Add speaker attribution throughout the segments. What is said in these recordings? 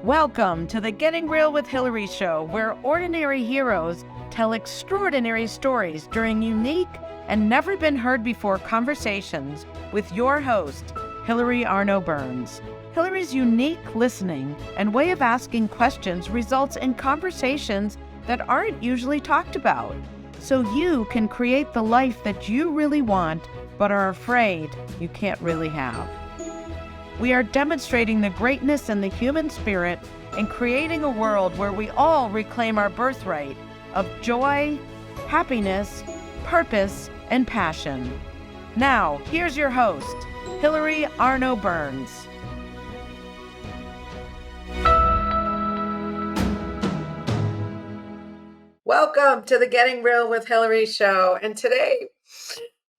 Speaker 1: Welcome to the Getting Real with Hilary show, where ordinary heroes tell extraordinary stories during unique and never been heard before conversations with your host, Hilary Arno Burns. Hilary's unique listening and way of asking questions results in conversations that aren't usually talked about, so you can create the life that you really want but are afraid you can't really have. We are demonstrating the greatness in the human spirit and creating a world where we all reclaim our birthright of joy, happiness, purpose, and passion. Now, here's your host, Hilary Arno Burns. Welcome to the Getting Real with Hilary show. And today,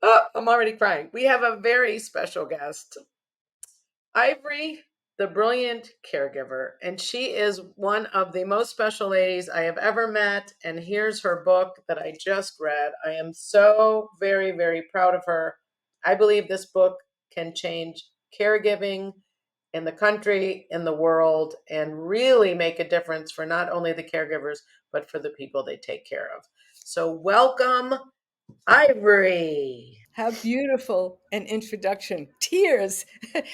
Speaker 1: I'm already crying. We have a very special guest. Ivory, the Brilliant Caregiver, and she is one of the most special ladies I have ever met, and here's her book that I just read. I am so very, very proud of her. I believe this book can change caregiving in the country, in the world, and really make a difference for not only the caregivers, but for the people they take care of. So welcome, Ivory.
Speaker 2: How beautiful an introduction. Tears.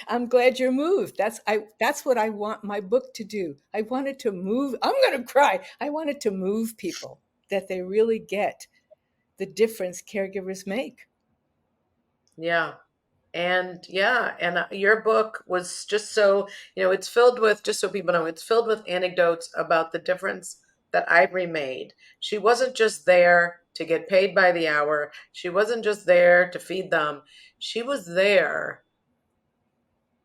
Speaker 2: I'm glad you're moved. That's what I want my book to do. I want it to move. I'm going to cry. I want it to move people, that they really get the difference caregivers make.
Speaker 1: Yeah. And your book was just so, it's filled with, just so people know, it's filled with anecdotes about the difference that Ivory made. She wasn't just there to get paid by the hour. She wasn't just there to feed them. She was there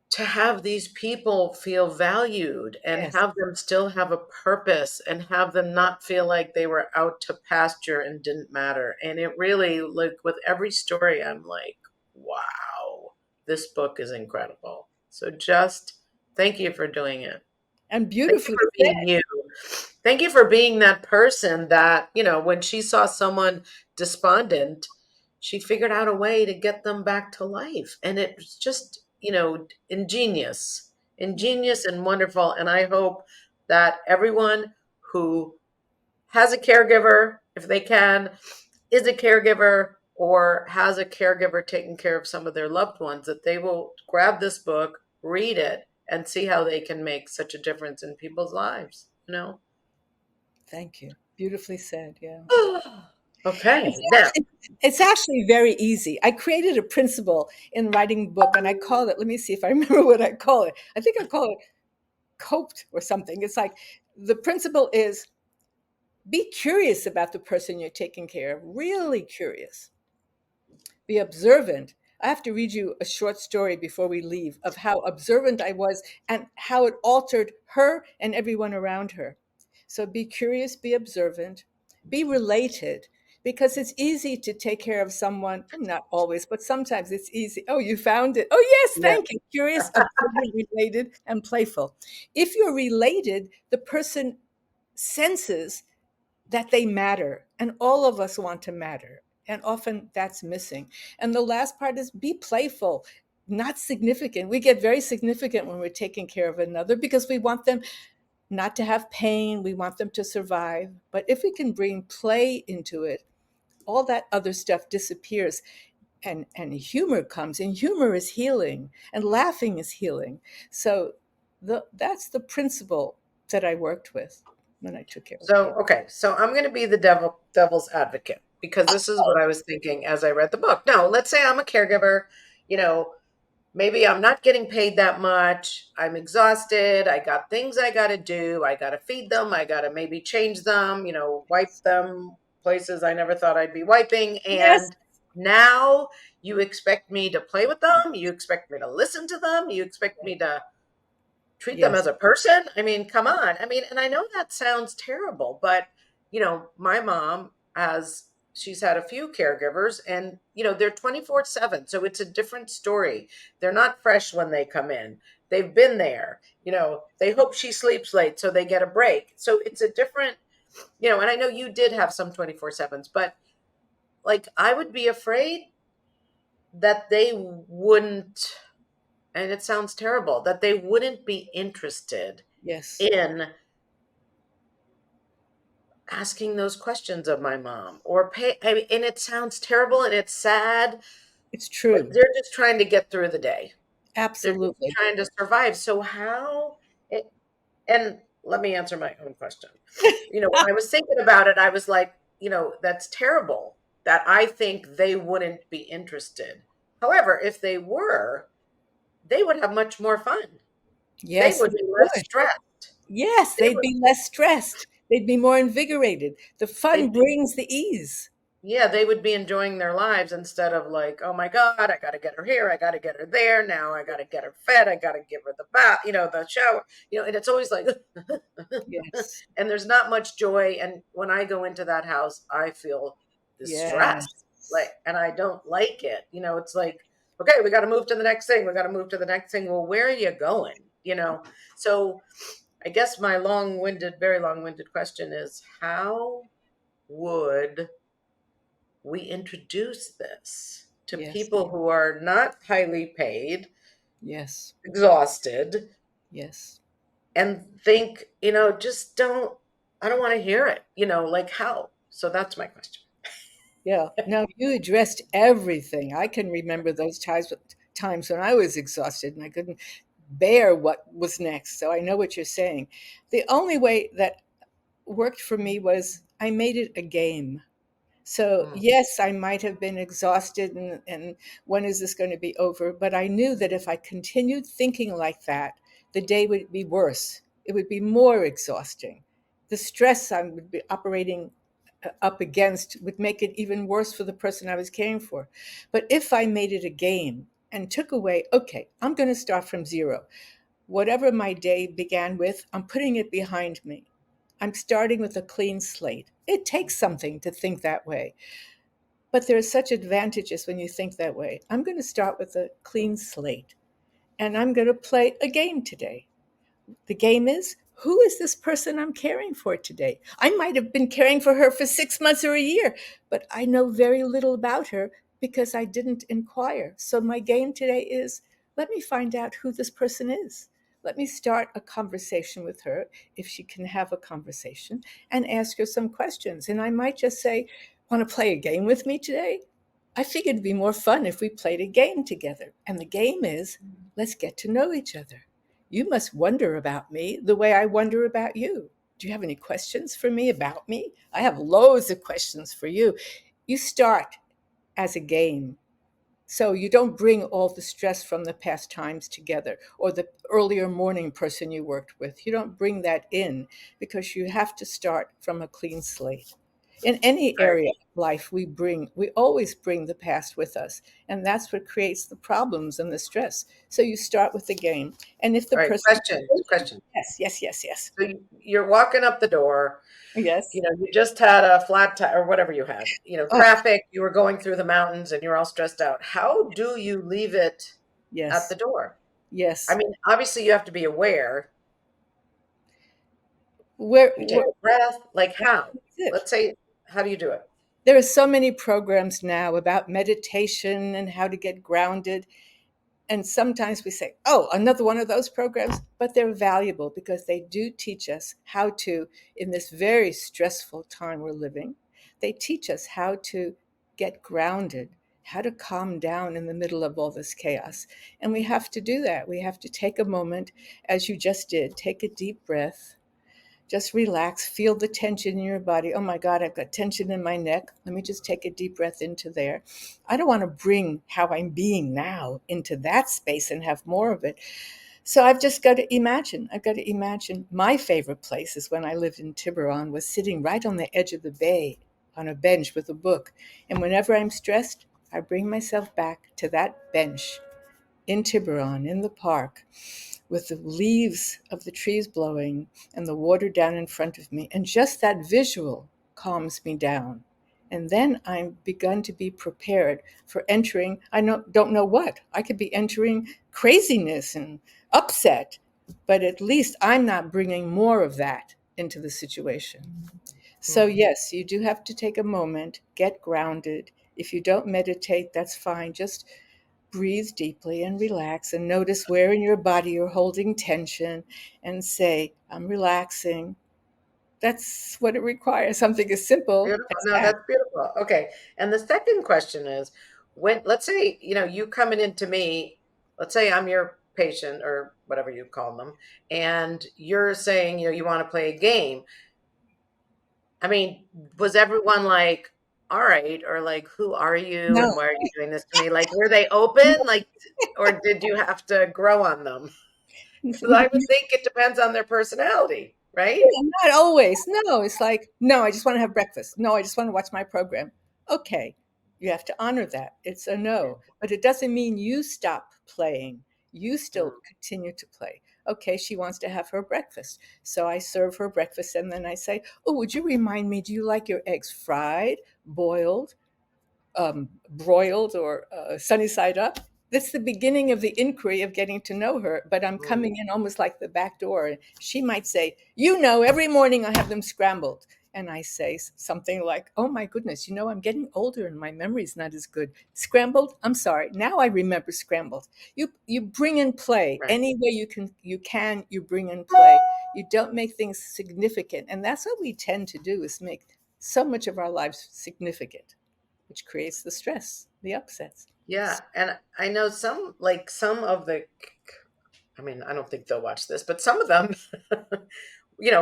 Speaker 1: to have these people feel valued and
Speaker 2: Yes.
Speaker 1: have them still have a purpose and have them not feel like they were out to pasture and didn't matter. And it really, like with every story, I'm like, wow, this book is incredible. So just thank you for doing it.
Speaker 2: And
Speaker 1: Thank you
Speaker 2: beautifully
Speaker 1: for
Speaker 2: said.
Speaker 1: being you. Thank you for being that person that, when she saw someone despondent, she figured out a way to get them back to life. And it was just, ingenious and wonderful. And I hope that everyone who has a caregiver, if they can, is a caregiver or has a caregiver taking care of some of their loved ones, that they will grab this book, read it, and see how they can make such a difference in people's lives,
Speaker 2: Thank you. Beautifully said. Yeah.
Speaker 1: Okay.
Speaker 2: It's
Speaker 1: Now,
Speaker 2: actually, it's actually very easy. I created a principle in writing a book, and I call it, let me see if I remember what I call it. I think I call it coped or something. It's like the principle is be curious about the person you're taking care of, really curious. Be observant. I have to read you a short story before we leave of how observant I was and how it altered her and everyone around her. So be curious, be observant, be related, because it's easy to take care of someone, not always, but sometimes it's easy. Oh, you found it. Oh, yes,
Speaker 1: yeah.
Speaker 2: thank you. Curious, observant, related, and playful. If you're related, the person senses that they matter, and all of us want to matter, and often that's missing. And the last part is be playful, not significant. We get very significant when we're taking care of another because we want them not to have pain, we want them to survive. But if we can bring play into it, all that other stuff disappears, and humor comes, and humor is healing, and laughing is healing. So that's the principle that I worked with when I took care of
Speaker 1: So,
Speaker 2: people.
Speaker 1: okay. So I'm going to be the devil's advocate, because this is what I was thinking as I read the book. Now, let's say I'm a caregiver, you know, maybe I'm not getting paid that much. I'm exhausted. I got things I got to do. I got to feed them. I got to maybe change them, wipe them places I never thought I'd be wiping.
Speaker 2: Yes.
Speaker 1: And now you expect me to play with them. You expect me to listen to them. You expect me to treat them
Speaker 2: Yes.
Speaker 1: as a person. I mean, come on. I mean, and I know that sounds terrible, but my mom she's had a few caregivers, and they're 24/7, so it's a different story. They're not fresh when they come in. They've been there. They hope she sleeps late so they get a break. So it's a different, and I know you did have some 24/7s, but like I would be afraid that they wouldn't
Speaker 3: and it sounds terrible, that they wouldn't be interested
Speaker 2: Yes.
Speaker 3: in asking those questions of my mom or pay. I mean, and it sounds terrible and it's sad,
Speaker 2: It's
Speaker 3: but
Speaker 2: true.
Speaker 3: they're just trying to get through the day. They're just
Speaker 2: Absolutely.
Speaker 3: trying to survive. So how it, and let me answer my own question. When I was thinking about it, I was like, that's terrible that I think they wouldn't be interested. However, if they were, they would have much more fun. They
Speaker 2: Yes,
Speaker 3: would
Speaker 2: they
Speaker 3: be less
Speaker 2: would.
Speaker 3: stressed.
Speaker 2: Yes,
Speaker 3: They
Speaker 2: they'd
Speaker 3: would
Speaker 2: be less stressed. They'd be more invigorated. The fun
Speaker 3: they'd be
Speaker 2: brings the ease.
Speaker 3: Yeah, they would be enjoying their lives instead of like, oh my God, I got to get her here. I got to get her there. Now I got to get her fed. I got to give her the bath, the shower, and it's always like,
Speaker 2: Yes.
Speaker 3: and there's not much joy. And when I go into that house, I feel the stress,
Speaker 2: Yes.
Speaker 3: and I don't like it. It's like, okay, we got to move to the next thing. We got to move to the next thing. Well, where are you going? So I guess my very long winded question is, how would we introduce this to
Speaker 2: Yes.
Speaker 3: people who are not highly paid,
Speaker 2: Yes.
Speaker 3: exhausted,
Speaker 2: Yes.
Speaker 3: and think, I don't want to hear it, like how? So that's my question.
Speaker 2: Yeah. No, you addressed everything. I can remember those times when I was exhausted and I couldn't bear what was next. So I know what you're saying. The only way that worked for me was I made it a game. So,
Speaker 3: Mm,
Speaker 2: yes, I might have been exhausted and when is this going to be over? But I knew that if I continued thinking like that, the day would be worse. It would be more exhausting. The stress I would be operating up against would make it even worse for the person I was caring for. But if I made it a game and took away, okay, I'm going to start from zero. Whatever my day began with, I'm putting it behind me. I'm starting with a clean slate. It takes something to think that way, but there are such advantages when you think that way. I'm going to start with a clean slate and I'm going to play a game today. The game is, who is this person I'm caring for today? I might have been caring for her for 6 months or a year, but I know very little about her because I didn't inquire. So my game today is, let me find out who this person is. Let me start a conversation with her, if she can have a conversation, and ask her some questions. And I might just say, want to play a game with me today? I figured it'd be more fun if we played a game together. And the game is, let's get to know each other. You must wonder about me the way I wonder about you. Do you have any questions for me about me? I have loads of questions for you. You start as a game. So you don't bring all the stress from the past times together or the earlier morning person you worked with. You don't bring that in because you have to start from a clean slate. In any
Speaker 3: right.
Speaker 2: area of life we always bring the past with us, and that's what creates the problems and the stress. So you start with the game, and if the
Speaker 3: All right.
Speaker 2: person,
Speaker 3: Question.
Speaker 2: yes, yes, yes, yes,
Speaker 3: So you're walking up the door,
Speaker 2: yes,
Speaker 3: you just had a flat tire or whatever you had,
Speaker 2: oh,
Speaker 3: traffic, you were going through the mountains and you're all stressed out. How do you leave it at the
Speaker 2: yes,
Speaker 3: door? I
Speaker 2: yes.
Speaker 3: mean, obviously you have to be aware. You take
Speaker 2: Where
Speaker 3: a breath. Like how?
Speaker 2: that's it.
Speaker 3: Let's say, how do you do it?
Speaker 2: There are so many programs now about meditation and how to get grounded. And sometimes we say, oh, another one of those programs, but they're valuable because they do teach us how to, in this very stressful time we're living, they teach us how to get grounded, how to calm down in the middle of all this chaos. And we have to do that. We have to take a moment, as you just did, take a deep breath. Just relax, feel the tension in your body. Oh my God, I've got tension in my neck. Let me just take a deep breath into there. I don't want to bring how I'm being now into that space and have more of it. So I've just got to imagine. I've got to imagine my favorite place is when I lived in Tiburon, was sitting right on the edge of the bay on a bench with a book. And whenever I'm stressed, I bring myself back to that bench in Tiburon, in the park, with the leaves of the trees blowing and the water down in front of me. And just that visual calms me down. And then I'm begun to be prepared for entering, don't know what. I could be entering craziness and upset, but at least I'm not bringing more of that into the situation. So,
Speaker 3: Hmm.
Speaker 2: yes, you do have to take a moment, get grounded. If you don't meditate, that's fine. Just breathe deeply and relax and notice where in your body you're holding tension and say, I'm relaxing. That's what it requires. Something as simple
Speaker 3: Beautiful.
Speaker 2: as
Speaker 3: No,
Speaker 2: that.
Speaker 3: that's beautiful. Okay. And the second question is when, let's say, you coming into me, let's say I'm your patient or whatever you call them, and you're saying, you want to play a game. I mean, was everyone like, all right, or like, who are you
Speaker 2: No,
Speaker 3: and why are you doing this to me? Like, were they open? Like, or did you have to grow on them? Because I would think it depends on their personality, right?
Speaker 2: yeah, not always. No, it's like, no, I just want to have breakfast. No, I just want to watch my program. Okay, you have to honor that. It's a no, but it doesn't mean you stop playing. You still continue to play. Okay, she wants to have her breakfast. So I serve her breakfast and then I say, oh, would you remind me, do you like your eggs fried, boiled, broiled, or sunny side up? That's the beginning of the inquiry of getting to know her. But I'm
Speaker 3: Mm,
Speaker 2: coming in almost like the back door. She might say, every morning I have them scrambled. And I say something like, oh my goodness, I'm getting older and my memory's not as good. Scrambled? I'm sorry. Now I remember scrambled. You bring in play.
Speaker 3: right.
Speaker 2: Any way you bring in play. You don't make things significant. And that's what we tend to do, is make so much of our lives significant, which creates the stress, the upsets.
Speaker 3: Yeah. And I know some of the, I mean, I don't think they'll watch this, but some of them,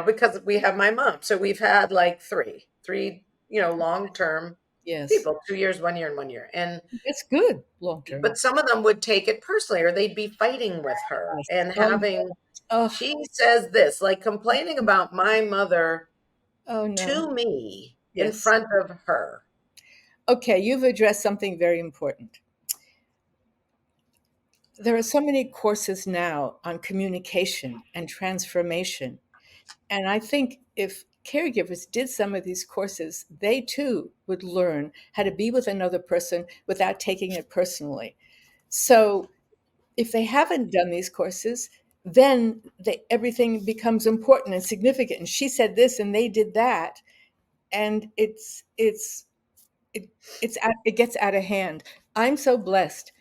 Speaker 3: because we have my mom. So we've had like three, long term
Speaker 2: Yes,
Speaker 3: people, 2 years, 1 year, and 1 year. And,
Speaker 2: it's good long term.
Speaker 3: but some of them would take it personally or they'd be fighting with her
Speaker 2: Yes.
Speaker 3: and having,
Speaker 2: Oh,
Speaker 3: she says this, like complaining about my mother
Speaker 2: oh no.
Speaker 3: to me in
Speaker 2: Yes.
Speaker 3: front of her.
Speaker 2: Okay, you've addressed something very important. There are so many courses now on communication and transformation. And I think if caregivers did some of these courses, they too would learn how to be with another person without taking it personally. So if they haven't done these courses, then everything becomes important and significant. And she said this, and they did that, and it, it gets out of hand. I'm so blessed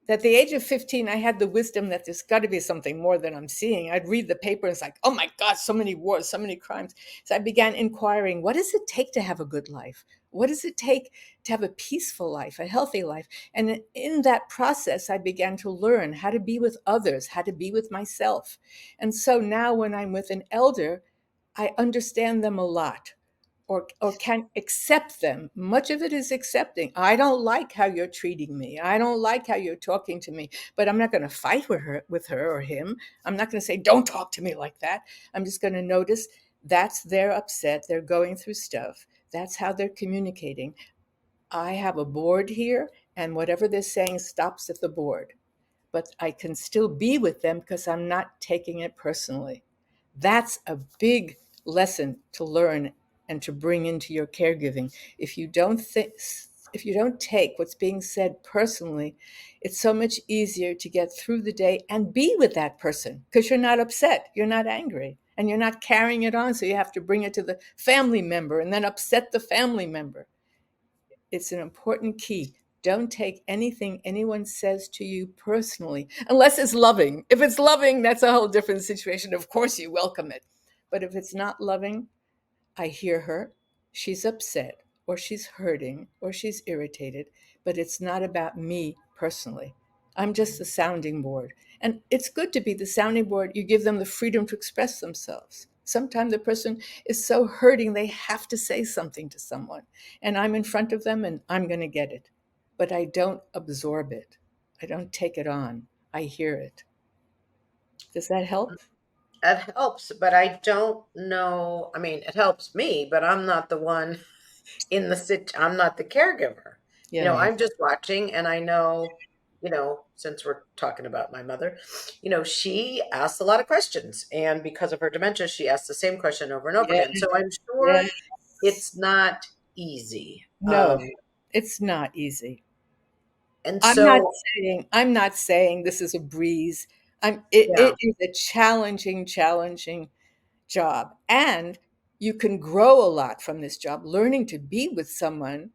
Speaker 2: that at the age of 15, I had the wisdom that there's got to be something more than I'm seeing. I'd read the paper and it's like, oh my God, so many wars, so many crimes. So I began inquiring, what does it take to have a good life? What does it take to have a peaceful life, a healthy life? And in that process, I began to learn how to be with others, how to be with myself. And so now when I'm with an elder, I understand them a lot, or can accept them. Much of it is accepting. I don't like how you're treating me. I don't like how you're talking to me, but I'm not going to fight with her or him. I'm not going to say, don't talk to me like that. I'm just going to notice that's their upset. They're going through stuff. That's how they're communicating. I have a board here, and whatever they're saying stops at the board, but I can still be with them because I'm not taking it personally. That's a big lesson to learn and to bring into your caregiving. If you don't think, if you don't take what's being said personally, it's so much easier to get through the day and be with that person because you're not upset, you're not angry, and you're not carrying it on. So you have to bring it to the family member and then upset the family member. It's an important key. Don't take anything anyone says to you personally, unless it's loving. If it's loving, that's a whole different situation. Of course, you welcome it. But if it's not loving, I hear her. She's upset, or she's hurting, or she's irritated, but it's not about me personally. I'm just the sounding board. And it's good to be the sounding board. You give them the freedom to express themselves. Sometimes the person is so hurting, they have to say something to someone. And I'm in front of them and I'm going to get it. But I don't absorb it, I don't take it on. I hear it. Does that help?
Speaker 3: It helps, but I don't know. I mean, it helps me, but I'm not the one I'm not the caregiver.
Speaker 2: Yeah.
Speaker 3: I'm just watching and I know, since we're talking about my mother, she asks a lot of questions. And because of her dementia, she asks the same question over and over
Speaker 2: Yeah.
Speaker 3: again. So I'm
Speaker 2: Yeah.
Speaker 3: sure it's not easy.
Speaker 2: No, it's not easy.
Speaker 3: And
Speaker 2: I'm not
Speaker 3: so,
Speaker 2: saying this is a breeze.
Speaker 3: yeah,
Speaker 2: It is a challenging job. And you can grow a lot from this job, learning to be with someone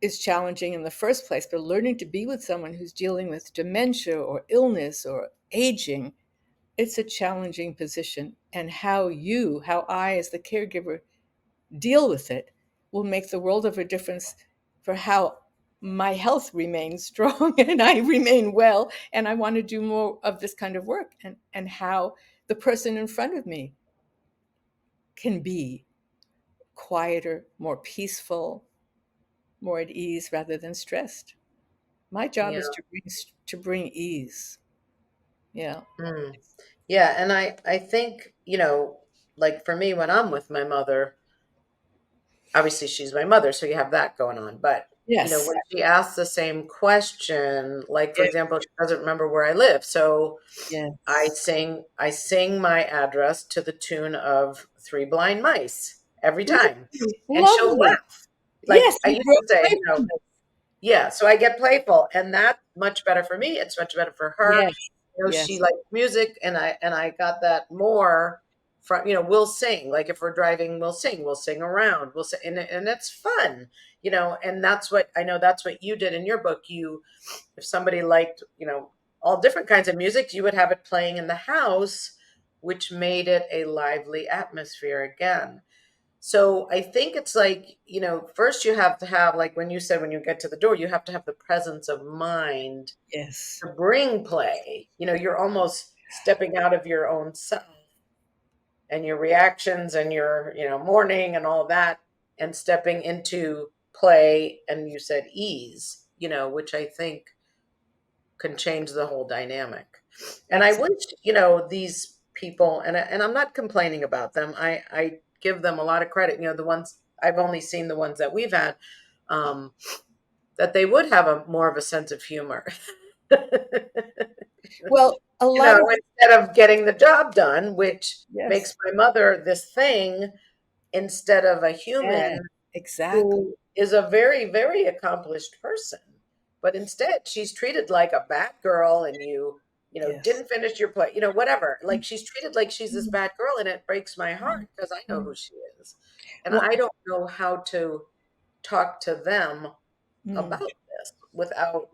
Speaker 2: is challenging in the first place, but learning to be with someone who's dealing with dementia or illness or aging, it's a challenging position. And how I, as the caregiver, deal with it will make the world of a difference for how my health remains strong and I remain well. And I want to do more of this kind of work, and how the person in front of me can be quieter, more peaceful, more at ease rather than stressed. My job
Speaker 3: Yeah.
Speaker 2: is to bring ease. Yeah.
Speaker 3: Mm. Yeah. And I think, like for me, when I'm with my mother, obviously she's my mother, so you have that going on. But,
Speaker 2: Yes.
Speaker 3: when she asks the same question, like for
Speaker 2: Yeah.
Speaker 3: example, she doesn't remember where I live. So I
Speaker 2: Yes.
Speaker 3: sing my address to the tune of Three Blind Mice every time.
Speaker 2: Lovely.
Speaker 3: And she'll
Speaker 2: Lovely.
Speaker 3: laugh. Like
Speaker 2: Yes,
Speaker 3: I
Speaker 2: you
Speaker 3: used
Speaker 2: broke
Speaker 3: to say,
Speaker 2: away from this.
Speaker 3: yeah, so I get playful, and that's much better for me. It's much better for her.
Speaker 2: Yes.
Speaker 3: She
Speaker 2: Yes.
Speaker 3: likes music, and I got that more from, we'll sing. Like if we're driving, we'll sing around, we'll sing, and it's fun, and that's what I know. That's what you did in your book. If somebody liked, all different kinds of music, you would have it playing in the house, which made it a lively atmosphere again. So I think it's like, first you have to have, like when you said, when you get to the door, you have to have the presence of mind
Speaker 2: Yes.
Speaker 3: to bring play. You're almost stepping out of your own self and your reactions and your, mourning and all that, and stepping into play. And you said ease, which I think can change the whole dynamic. And I
Speaker 2: Absolutely.
Speaker 3: wish, these people, and I'm not complaining about them. I give them a lot of credit. The ones I've only seen, the ones that we've had, um, that they would have a more of a sense of humor.
Speaker 2: Well, a lot of
Speaker 3: Instead of getting the job done, which makes
Speaker 2: yes.
Speaker 3: my mother this thing instead of a
Speaker 2: Yeah,
Speaker 3: human
Speaker 2: exactly.
Speaker 3: who is a very, very accomplished person. But instead, she's treated like a bad girl, and
Speaker 2: Yes.
Speaker 3: didn't finish your play, whatever. Like she's treated like she's this bad girl, and it breaks my heart because I know
Speaker 2: Mm.
Speaker 3: who she is. And
Speaker 2: Well,
Speaker 3: I don't know how to talk to them about
Speaker 2: mm.
Speaker 3: this without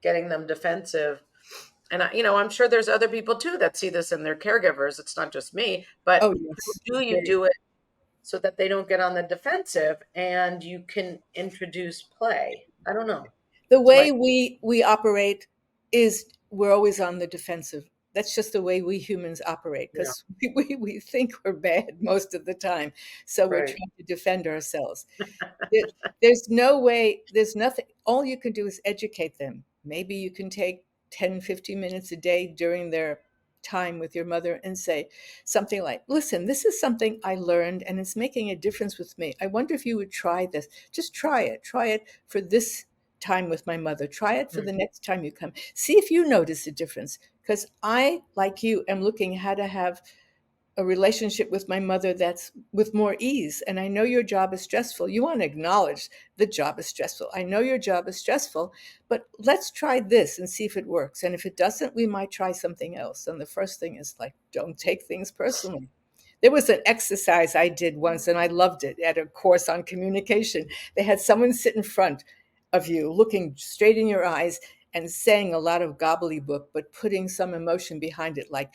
Speaker 3: getting them defensive. And I'm sure there's other people too that see this in their caregivers. It's not just me, but
Speaker 2: Oh,
Speaker 3: how
Speaker 2: yes.
Speaker 3: do you
Speaker 2: Very.
Speaker 3: do it so that they don't get on the defensive and you can introduce play? I don't know.
Speaker 2: The
Speaker 3: It's my
Speaker 2: way we operate is we're always on the defensive. That's just the way we humans operate,
Speaker 3: yeah,
Speaker 2: because we think we're bad most of the time. So we're
Speaker 3: right.
Speaker 2: trying to defend ourselves. There, there's no way, there's nothing. All you can do is educate them. Maybe you can take 10, 15 minutes a day during their time with your mother and say something like, listen, this is something I learned and it's making a difference with me. I wonder if you would try this. Just try it. Try it for this time with my mother. Try it for
Speaker 3: Mm.
Speaker 2: the next time you come. See if you notice a difference. Because I, like you, am looking how to have a relationship with my mother that's with more ease. And I know your job is stressful. You want to acknowledge the job is stressful. I know your job is stressful, but let's try this and see if it works. And if it doesn't, we might try something else. And the first thing is like, don't take things personally. There was an exercise I did once and I loved it at a course on communication. They had someone sit in front of you, looking straight in your eyes and saying a lot of gobbledygook, but putting some emotion behind it, like,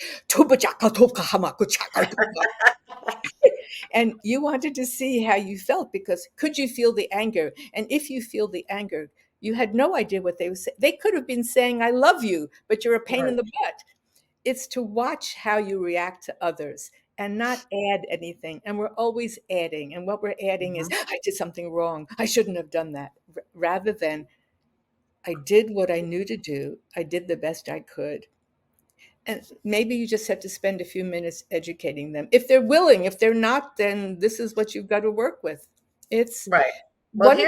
Speaker 2: and you wanted to see how you felt because could you feel the anger? And if you feel the anger, you had no idea what they were saying. They could have been saying, I love you, but you're a pain
Speaker 3: Right.
Speaker 2: in the butt. It's to watch how you react to others and not add anything. And we're always adding. And what we're adding is,
Speaker 3: Mhm.
Speaker 2: I did something wrong. I shouldn't have done that. Rather than, I did what I knew to do. I did the best I could. And maybe you just have to spend a few minutes educating them. If they're willing, if they're not, then this is what you've got to work with. It's
Speaker 3: Right. Well,
Speaker 2: one of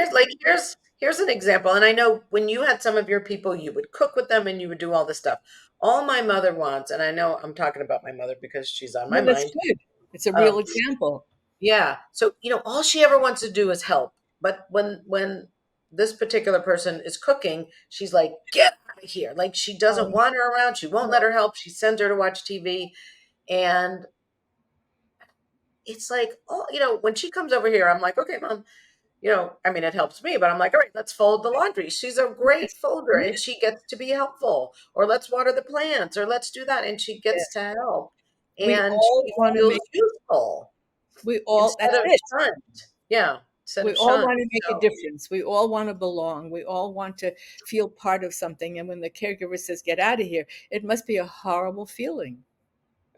Speaker 3: here's an example. And I know when you had some of your people, you would cook with them and you would do all this stuff. All my mother wants, and I know I'm talking about my mother because she's on my
Speaker 2: no, that's
Speaker 3: mind.
Speaker 2: good. It's a
Speaker 3: Um,
Speaker 2: real example.
Speaker 3: yeah. So, all she ever wants to do is help. But when this particular person is cooking, she's like, get out of here. Like she doesn't
Speaker 2: Oh,
Speaker 3: want her around. She won't let her help. She sends her to watch TV. And it's like, oh, when she comes over here, I'm like, okay, mom, I mean, it helps me, but I'm like, all right, let's fold the laundry. She's a great folder and she gets to be helpful. Or let's water the plants, or let's do that. And she
Speaker 2: Yeah.
Speaker 3: gets to help.
Speaker 2: We
Speaker 3: And
Speaker 2: all
Speaker 3: she
Speaker 2: want to
Speaker 3: feels
Speaker 2: make,
Speaker 3: useful instead
Speaker 2: that's
Speaker 3: of
Speaker 2: it.
Speaker 3: shunned. Yeah. Instead
Speaker 2: We
Speaker 3: of
Speaker 2: all
Speaker 3: shunned.
Speaker 2: want to make a
Speaker 3: So,
Speaker 2: difference. We all want to belong. We all want to feel part of something. And when the caregiver says, get out of here, it must be a horrible feeling.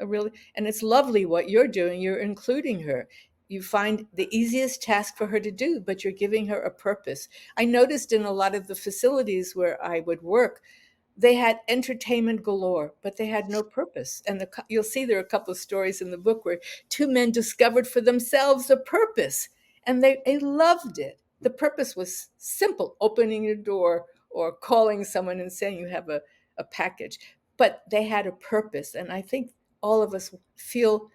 Speaker 2: Really, and it's lovely what you're doing. You're including her. You find the easiest task for her to do, but you're giving her a purpose. I noticed in a lot of the facilities where I would work, they had entertainment galore, but they had no purpose. And you'll see there are a couple of stories in the book where two men discovered for themselves a purpose, and they loved it. The purpose was simple: opening your door or calling someone and saying you have a package. But they had a purpose. And I think all of us feel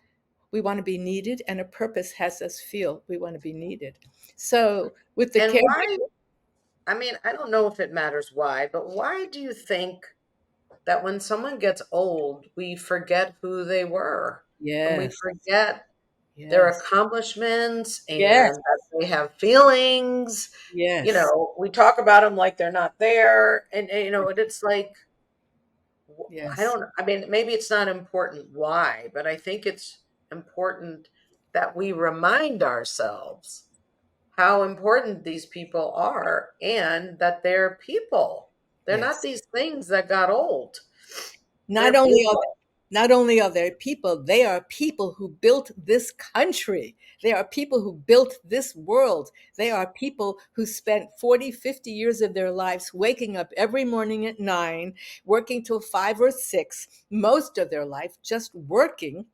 Speaker 2: we want to be needed, and a purpose has us feel we want to be needed. So with the
Speaker 3: and why?
Speaker 2: caregiver,
Speaker 3: I mean, I don't know if it matters why, but why do you think that when someone gets old, we forget who they were and we
Speaker 2: yes,
Speaker 3: forget their
Speaker 2: yes,
Speaker 3: accomplishments
Speaker 2: yes,
Speaker 3: and that they have feelings?
Speaker 2: yes,
Speaker 3: We talk about them like they're not there. And it's like, I
Speaker 2: yes.
Speaker 3: don't, I mean, maybe it's not important why, but I think it's important that we remind ourselves how important these people are and that they're people. They're not
Speaker 2: Yes.
Speaker 3: these things that got old.
Speaker 2: Not
Speaker 3: They're
Speaker 2: only are
Speaker 3: people.
Speaker 2: not only are there people, they are people who built this country. They are people who built this world. They are people who spent 40, 50 years of their lives waking up every morning at 9, working till 5 or 6, most of their life just working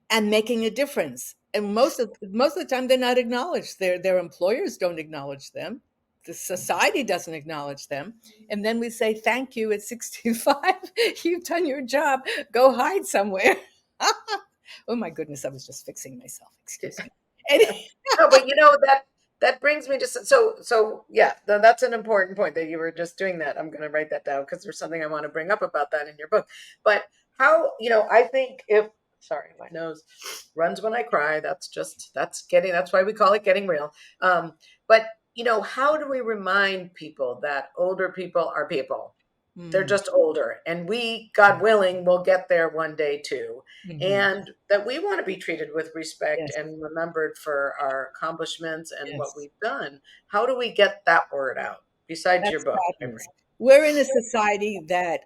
Speaker 2: and making a difference. And most of the time they're not acknowledged. Their employers don't acknowledge them. The society doesn't acknowledge them. And then we say thank you at 65. You've done your job. Go hide somewhere. Oh my goodness, I was just fixing myself. Excuse me. And
Speaker 3: No, but that brings me to so yeah, that's an important point that you were just doing that. I'm going to write that down because there's something I want to bring up about that in your book. But how, I think if sorry, my nose runs when I cry. That's why we call it getting real. But how do we remind people that older people are people? They're
Speaker 2: mm,
Speaker 3: just older, and we, God willing, will get there one day too.
Speaker 2: mhm.
Speaker 3: And that we want to be treated with respect
Speaker 2: Yes,
Speaker 3: and remembered for our accomplishments and what
Speaker 2: yes.
Speaker 3: we've done. How do we get that word out besides your
Speaker 2: That's
Speaker 3: book,
Speaker 2: fabulous.
Speaker 3: Ivory?
Speaker 2: We're in a society that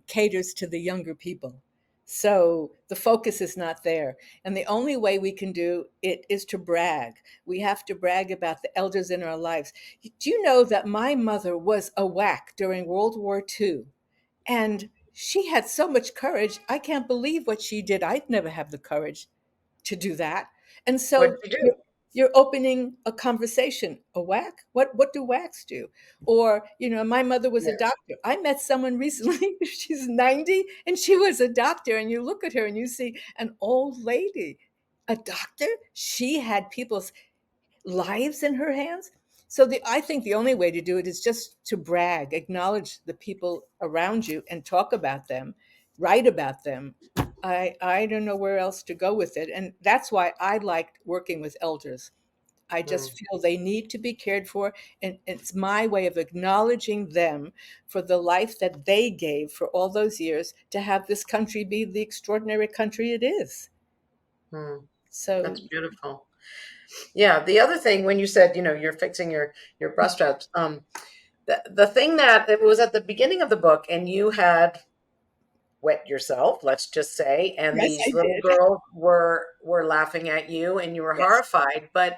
Speaker 2: caters to the younger people. So the focus is not there. And the only way we can do it is to brag. We have to brag about the elders in our lives. Do you know that my mother was a whack during World War II? And she had so much courage. I can't believe what she did. I'd never have the courage to do that. And
Speaker 3: What
Speaker 2: so
Speaker 3: did you do?
Speaker 2: you're opening a conversation. A whack? What do whacks do? Or, my mother was a
Speaker 3: Yes.
Speaker 2: doctor. I met someone recently, she's 90 and she was a doctor, and you look at her and you see an old lady, a doctor. She had people's lives in her hands. So I think the only way to do it is just to brag, acknowledge the people around you and talk about them, write about them. I don't know where else to go with it. And that's why I liked working with elders. I just
Speaker 3: Hmm.
Speaker 2: feel they need to be cared for. And it's my way of acknowledging them for the life that they gave for all those years to have this country be the extraordinary country it is.
Speaker 3: Hmm.
Speaker 2: So,
Speaker 3: That's beautiful. Yeah. The other thing, when you said, you're fixing your breast straps, the thing that it was at the beginning of the book, and you had wet yourself, let's just say, and
Speaker 2: yes, I
Speaker 3: these little
Speaker 2: did.
Speaker 3: girls were laughing at you and you were
Speaker 2: Yes,
Speaker 3: horrified. But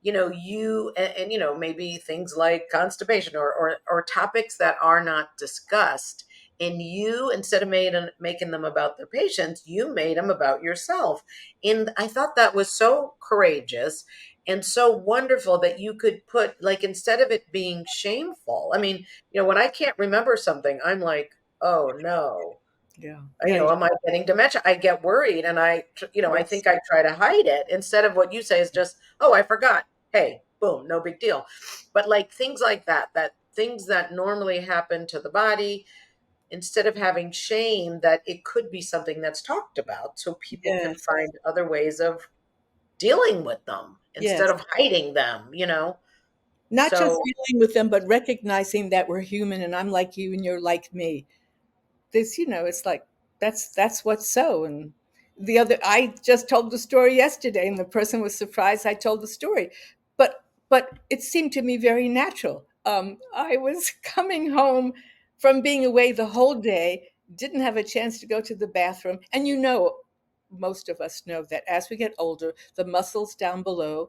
Speaker 3: you and maybe things like constipation or topics that are not discussed, and you, instead of making them about their patients, you made them about yourself. And I thought that was so courageous and so wonderful that you could put, like, instead of it being shameful. I mean, when I can't remember something, I'm like, oh no,
Speaker 2: yeah, yeah,
Speaker 3: am I getting dementia? I get worried, and I
Speaker 2: yes,
Speaker 3: think I try to hide it, instead of what you say is just, oh, I forgot. Hey, boom, no big deal. But like things like that things that normally happen to the body, instead of having shame, that it could be something that's talked about so people can
Speaker 2: yes,
Speaker 3: find other ways of dealing with them instead
Speaker 2: Yes.
Speaker 3: of hiding them, you know?
Speaker 2: Not just
Speaker 3: So,
Speaker 2: dealing with them, but recognizing that we're human and I'm like you and you're like me. This, it's like that's what's so. And the other, I just told the story yesterday, and the person was surprised I told the story, but it seemed to me very natural. I was coming home from being away the whole day, didn't have a chance to go to the bathroom, and most of us know that as we get older, the muscles down below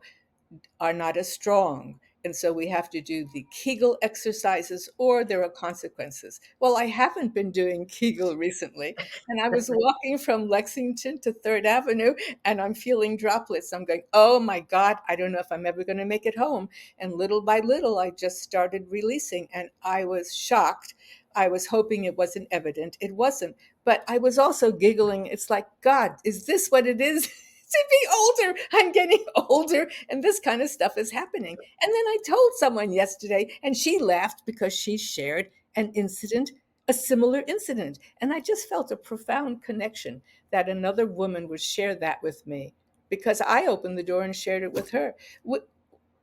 Speaker 2: are not as strong. And so we have to do the Kegel exercises or there are consequences. Well, I haven't been doing Kegel recently. And I was walking from Lexington to Third Avenue and I'm feeling droplets. I'm going, oh my God, I don't know if I'm ever going to make it home. And little by little, I just started releasing and I was shocked. I was hoping it wasn't evident. It wasn't. But I was also giggling. It's like, God, is this what it is? To be older. I'm getting older, and this kind of stuff is happening. And then I told someone yesterday, and she laughed because she shared an incident, a similar incident. And I just felt a profound connection that another woman would share that with me because I opened the door and shared it with her.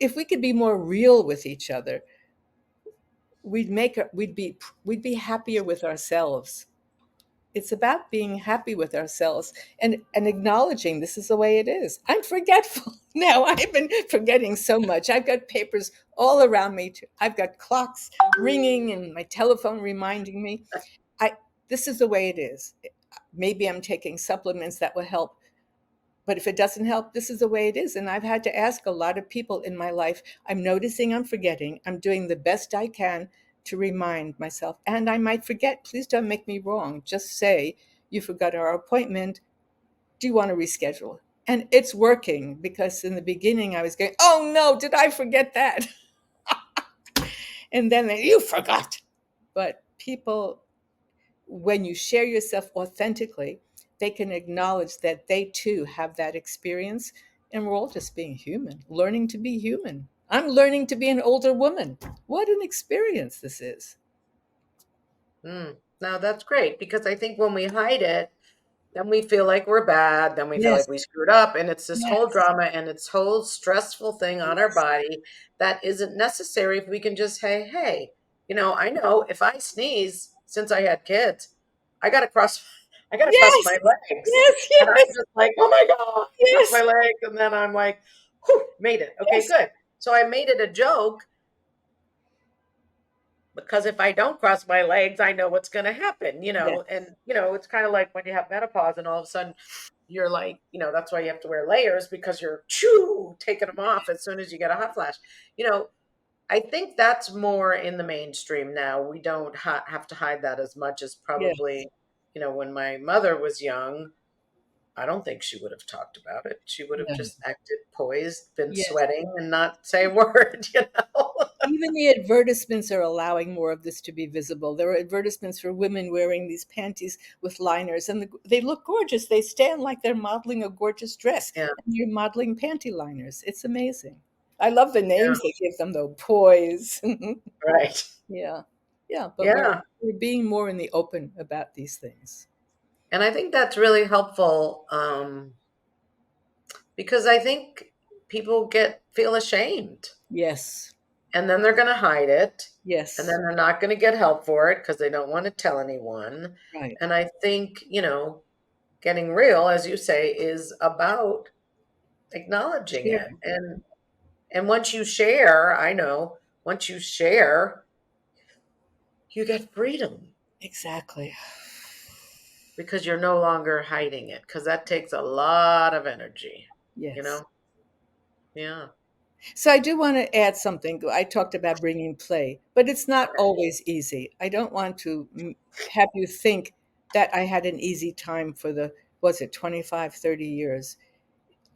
Speaker 2: If we could be more real with each other, we'd be happier with ourselves. It's about being happy with ourselves and acknowledging this is the way it is. I'm forgetful now. I've been forgetting so much. I've got papers all around me. I've got clocks ringing and my telephone reminding me. I This is the way it is. Maybe I'm taking supplements that will help, but if it doesn't help, this is the way it is. And I've had to ask a lot of people in my life. I'm noticing I'm forgetting. I'm doing the best I can to remind myself. And I might forget. Please don't make me wrong. Just say, you forgot our appointment. Do you want to reschedule? And it's working because in the beginning I was going, oh no, did I forget that? And then you forgot. But people, when you share yourself authentically, they can acknowledge that they too have that experience. And we're all just being human, learning to be human. I'm learning to be an older woman. What an experience this is.
Speaker 3: now that's great because I think when we hide it, then we feel like we're bad, then we feel
Speaker 2: Yes,
Speaker 3: like we screwed up, and it's this whole
Speaker 2: yes,
Speaker 3: drama and this whole stressful thing on our
Speaker 2: yes,
Speaker 3: body that isn't necessary if we can just say, hey, I know if I sneeze since I had kids, I gotta cross I gotta cross
Speaker 2: yes,
Speaker 3: my legs.
Speaker 2: yes,
Speaker 3: And I'm
Speaker 2: yes,
Speaker 3: just like, oh my God, cross my
Speaker 2: yes,
Speaker 3: legs. And then I'm like, whew, made it. Okay,
Speaker 2: yes,
Speaker 3: good. So I made it a joke because if I don't cross my legs, I know what's going to happen,
Speaker 2: yes,
Speaker 3: and it's kind of like when you have menopause and all of a sudden you're like, that's why you have to wear layers because you're taking them off as soon as you get a hot flash. You know, I think that's more in the mainstream now. We don't have to hide that as much as
Speaker 2: yes,
Speaker 3: probably, when my mother was young. I don't think she would have talked about it. She would have
Speaker 2: no,
Speaker 3: just acted poised, been
Speaker 2: yes.
Speaker 3: sweating, and not say a word.
Speaker 2: Even the advertisements are allowing more of this to be visible. There are advertisements for women wearing these panties with liners, and they look gorgeous. They stand like they're modeling a gorgeous dress,
Speaker 3: Yeah,
Speaker 2: and you're modeling panty liners. It's amazing. I love the
Speaker 3: yeah,
Speaker 2: names they give them, though. Poise.
Speaker 3: right.
Speaker 2: Yeah, yeah. But
Speaker 3: Yeah.
Speaker 2: we're being more in the open about these things.
Speaker 3: And I think that's really helpful, because I think people feel ashamed,
Speaker 2: Yes,
Speaker 3: and then they're going to hide it, and
Speaker 2: yes,
Speaker 3: then they're not going to get help for it because they don't want to tell anyone.
Speaker 2: right.
Speaker 3: And I think, getting real, as you say, is about acknowledging
Speaker 2: Sure.
Speaker 3: it. And once you share, I know, once you share, you get freedom
Speaker 2: Exactly.
Speaker 3: because you're no longer hiding it because that takes a lot of energy, you
Speaker 2: Yes.
Speaker 3: know? Yeah.
Speaker 2: So I do want to add something. I talked about bringing play, but it's not always easy. I don't want to have you think that I had an easy time for was it 25, 30 years.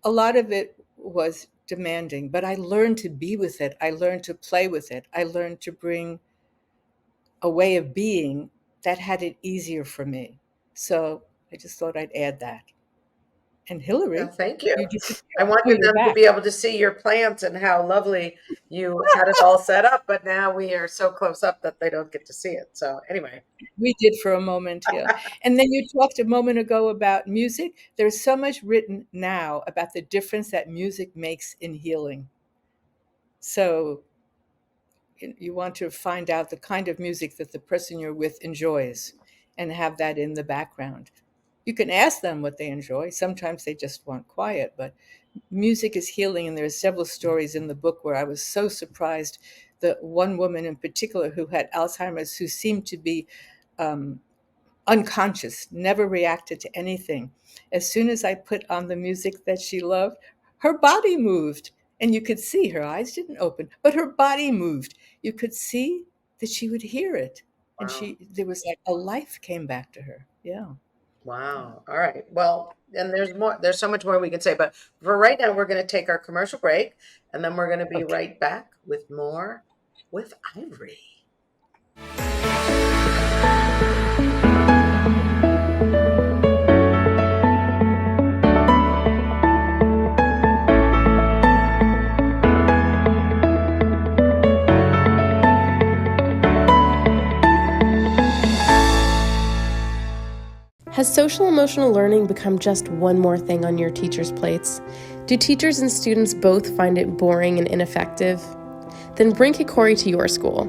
Speaker 2: A lot of it was demanding, but I learned to be with it. I learned to play with it. I learned to bring a way of being that had it easier for me. So I just thought I'd add that. And Hilary,
Speaker 3: Thank you.
Speaker 2: you disappeared.
Speaker 3: I
Speaker 2: Oh,
Speaker 3: wanted
Speaker 2: you're
Speaker 3: them to
Speaker 2: back.
Speaker 3: be able to see your plants and how lovely you had it all set up, but now we are so close up that they don't get to see it. So anyway.
Speaker 2: We did for a moment, yeah. And then you talked a moment ago about music. There's so much written now about the difference that music makes in healing. So you want to find out the kind of music that the person you're with enjoys and have that in the background. You can ask them what they enjoy. Sometimes they just want quiet, but music is healing. And there are several stories in the book where I was so surprised. The one woman in particular who had Alzheimer's, who seemed to be um, unconscious, never reacted to anything. As soon as I put on the music that she loved, her body moved. And you could see her eyes didn't open, but her body moved. You could see that she would hear it. And
Speaker 3: Wow.
Speaker 2: there was like a life came back to her. Yeah.
Speaker 3: Wow. All right. Well, and there's more, there's so much more we can say, but for right now, we're going to take our commercial break and then we're going to be
Speaker 2: Okay.
Speaker 3: right back with more with Ivory.
Speaker 4: Has social emotional learning become just one more thing on your teachers' plates? Do teachers and students both find it boring and ineffective? Then bring Kikori to your school.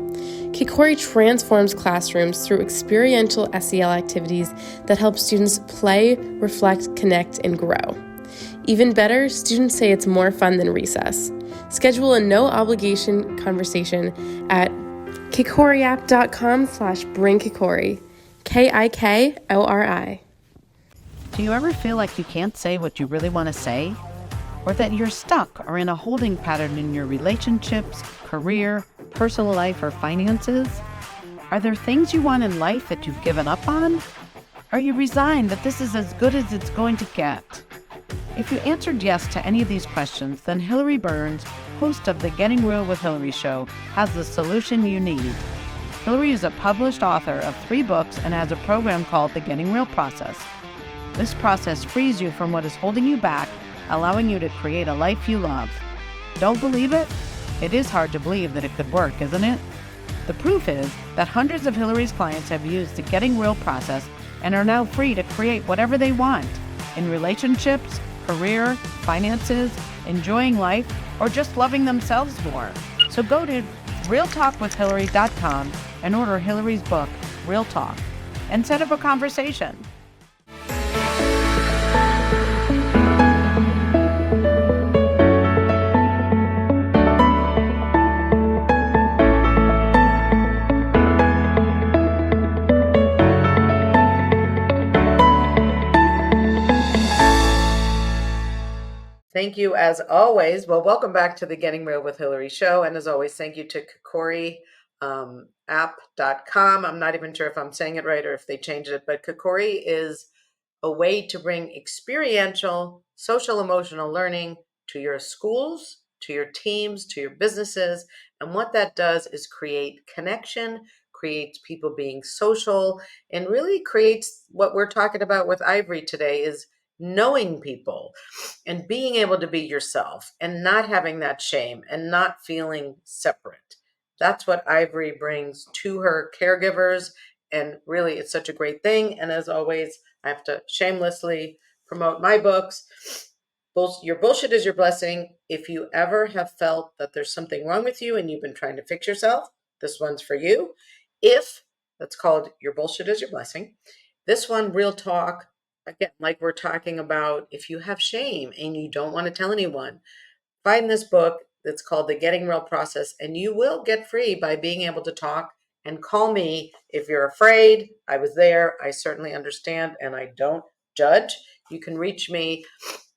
Speaker 4: Kikori transforms classrooms through experiential SEL activities that help students play, reflect, connect, and grow. Even better, students say it's more fun than recess. Schedule a no-obligation conversation at kikoriapp.com/bringkikori. KIKORI.
Speaker 1: Do you ever feel like you can't say what you really want to say? Or that you're stuck or in a holding pattern in your relationships, career, personal life, or finances? Are there things you want in life that you've given up on? Are you resigned that this is as good as it's going to get? If you answered yes to any of these questions, then Hilary Burns, host of the Getting Real with Hilary show, has the solution you need. Hilary is a published author of 3 books and has a program called the Getting Real process. This process frees you from what is holding you back, allowing you to create a life you love. Don't believe it? It is hard to believe that it could work, isn't it? The proof is that hundreds of Hilary's clients have used the Getting Real process and are now free to create whatever they want in relationships, career, finances, enjoying life, or just loving themselves more. So go to realtalkwithhilary.com and order Hilary's book, Real Talk, and set up a conversation.
Speaker 3: Thank you as always. Well, welcome back to the Getting Real with Hilary show. And as always, thank you to Kikori app.com. I'm not even sure if I'm saying it right or if they changed it, but Kikori is a way to bring experiential social emotional learning to your schools, to your teams, to your businesses. And what that does is create connection, creates people being social, and really creates what we're talking about with Ivory today is knowing people and being able to be yourself and not having that shame and not feeling separate. That's what Ivory brings to her caregivers. And really, it's such a great thing. And as always, I have to shamelessly promote my books. Your Bullshit is Your Blessing. If you ever have felt that there's something wrong with you and you've been trying to fix yourself, this one's for you. That's called Your Bullshit is Your Blessing. This one, Real Talk, again, like we're talking about, if you have shame and you don't want to tell anyone, find this book that's called The Getting Real Process, and you will get free by being able to talk and call me if you're afraid. I was there. I certainly understand, and I don't judge. You can reach me,